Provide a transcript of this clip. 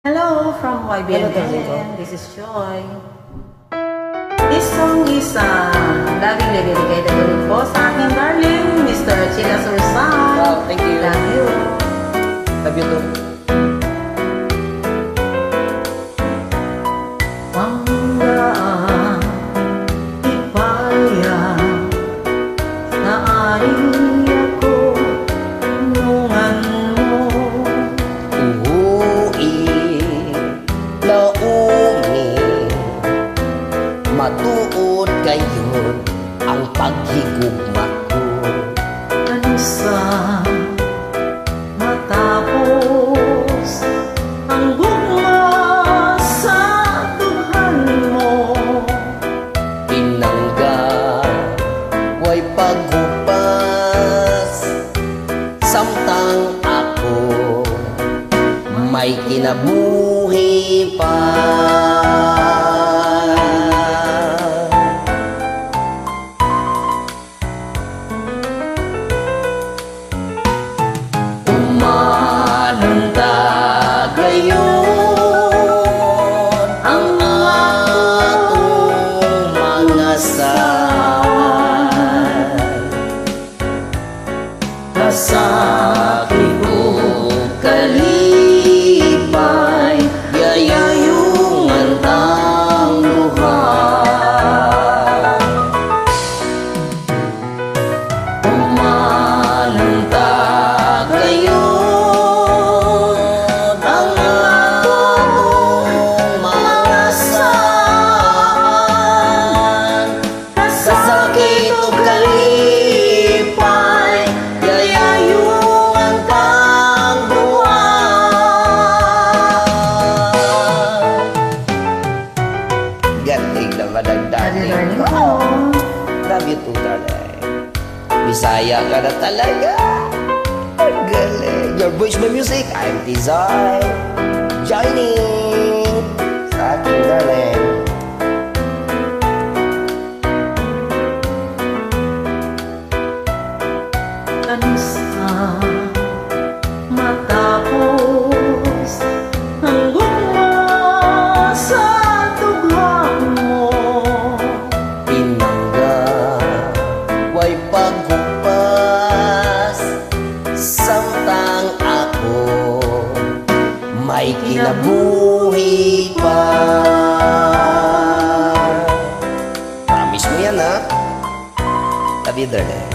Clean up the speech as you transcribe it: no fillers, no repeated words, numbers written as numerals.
Hello from YBNN. This is Joy. This song is lovingly dedicated ulit po sa aking darling Mr. Chila Sursan. Wow, thank you. Love you. Love you too. Panggaan, ipaya, na ay ako, nungan mo. Uwi, laumi, matuod kayon ang paghigugma ko. Kansa matapos ang gugma sa duhan mo. Tinangga, way paghupas, samtang ako may kinabuhi pa. Umananda gayon ang atong mga sal. Kasakit ko kalipay, yayayong antang luha. Umananda gayon ang atong mga sal. Kasakit o kalipay, yayayong antang buwan. Galing na madagdating. Darling ko. Love you too, darling. Bisaya ka na talaga. Ang galing. Your voice, my music. I'm Tizay. Joining sa aking darling. Kansa matapos ang gugma sa duhan mo. Tinangga, way paghupas, samtang ako may kinabuhi pa. Promise mo yan, ha? Love you, darling.